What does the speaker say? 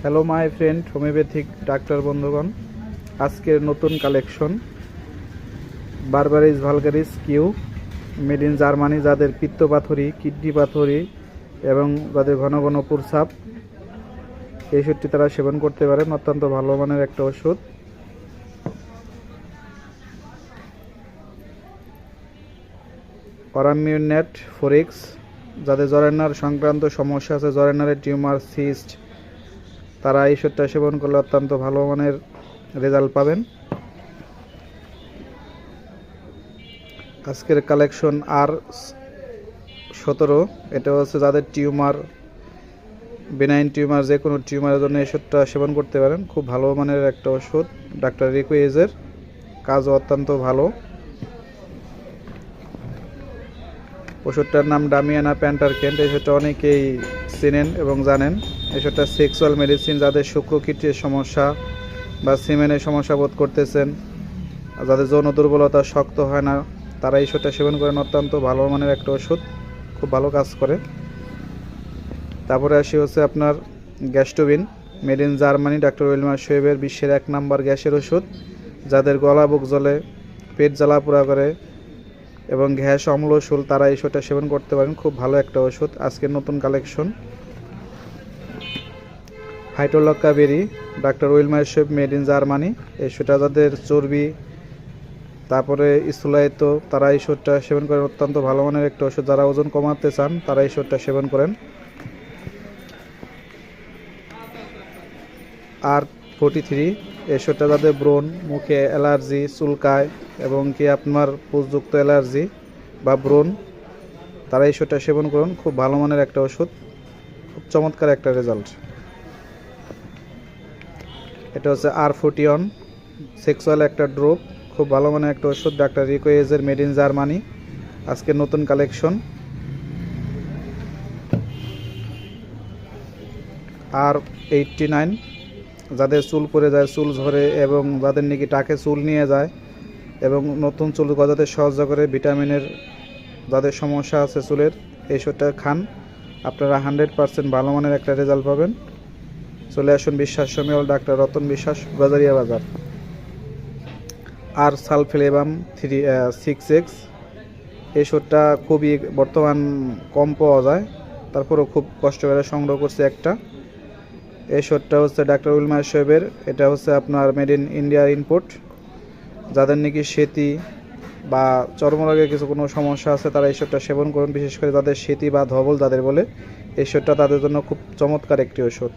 Hello my friend homeopathic doctor বন্ধুগণ, আজকের নতুন collection Berberis vulgaris Q made in Germany. যাদের পিত্ত পাথরি, কিডনি পাথরি এবং যাদের ঘন ঘন প্রস্রাব, এই ওষুধটি তারা সেবন করতে পারেন। অত্যন্ত ভালো মানের একটা ওষুধ। অরামিউনেট ফোরিক্স, যাদের জরায়ুনার সংক্রান্ত সমস্যা আছে, জরায়ুনারের টিউমার, সিস্ট, তারা এই ওষুধটা সেবন করলে অত্যন্ত ভালো মানের রেজাল্ট পাবেন। আজকের কালেকশন R17, এটা হচ্ছে যাদের টিউমার, বেনাইন টিউমার, যে কোনো টিউমারের জন্য এই ওষুধটা সেবন করতে পারেন। খুব ভালো মানের একটা ওষুধ, ডাক্তার রিকুয়েজের, কাজও অত্যন্ত ভালো। ওষুধটার নাম ডামিয়ানা প্যান্টারকেন্ট। এই ওষুধটা অনেকেই চেনেন এবং জানেন। এই ওষুধটা সেক্সুয়াল মেডিসিন, যাদের শুক্রকীটের সমস্যা বা সিমেনের সমস্যা বোধ করতেছেন, যাদের যৌন দুর্বলতা, শক্ত হয় না, তারা এই ওষুধটা সেবন করেন। অত্যন্ত ভালো মানের একটা ওষুধ, খুব ভালো কাজ করে। তারপরে আসি হচ্ছে আপনার Gastobin, made in Germany, doctor Willmar শোয়েবের, বিশ্বের 1 নম্বর গ্যাসের ওষুধ। যাদের গলা বুক জ্বলে, পেট জ্বালা পোড়া করে এবং গ্যাস, অম্ল, শুল, তারা এই ওষুধটা সেবন করতে পারেন। খুব ভালো একটা ওষুধ। আজকের নতুন collection Phytolacca berry, doctor Willmar Schwabe, made in Germany. এই ওষুধটা যাদের চর্বি, তারপরে স্থূলায়িত, তারা এই ওষুধটা সেবন করেন। অত্যন্ত ভালো মানের একটা ওষুধ। যারা ওজন কমাতে চান, তারা এই ওষুধটা সেবন করেন। R43, এই ওষুধটা যাদের ব্রণ, মুখে অ্যালার্জি, চুলকায় এবং কি আপনার পুষযুক্ত অ্যালার্জি বা ব্রণ, তারা এই ওষুধটা সেবন করুন। খুব ভালো মানের একটা ওষুধ, খুব চমৎকার একটা রেজাল্ট। এটা হচ্ছে R41, সেক্সুয়াল একটা ড্রপ, খুব ভালো মানের একটা ওষুধ, ডাক্তার রিকোয়েজের, মেড ইন জার্মানি। আজকের নতুন কালেকশন R89, যাদের চুল পড়ে যায়, চুল ঝরে এবং যাদের নাকি টাকে চুল নিয়ে যায় এবং নতুন চুল গজাতে সাহায্য করে, ভিটামিনের যাদের সমস্যা আছে চুলের, এই ওষুধটা খান, আপনারা 100% ভালো মানের একটা রেজাল্ট পাবেন। চলে আসুন বিশ্বাস সমিল, ডাক্তার রতন বিশ্বাস, বাজারিয়া বাজার। আর সালফেলেবাম 6X, এই ওষুধটা খুবই বর্তমান কম পাওয়া যায়, তারপরেও খুব কষ্ট করে সংগ্রহ করছে একটা। এই ওষুধটা হচ্ছে ডাক্তার উইলমার শোয়েবের। এটা হচ্ছে আপনার মেড ইন ইন্ডিয়ার ইনপুট। যাদের নাকি সেতি বা চর্মরোগের কোনো সমস্যা আছে, তারা এই ওষুধটা সেবন করুন। বিশেষ করে যাদের সেতি বা ধবল যাদের বলে, এই ওষুধটা তাদের জন্য খুব চমৎকার একটি ওষুধ।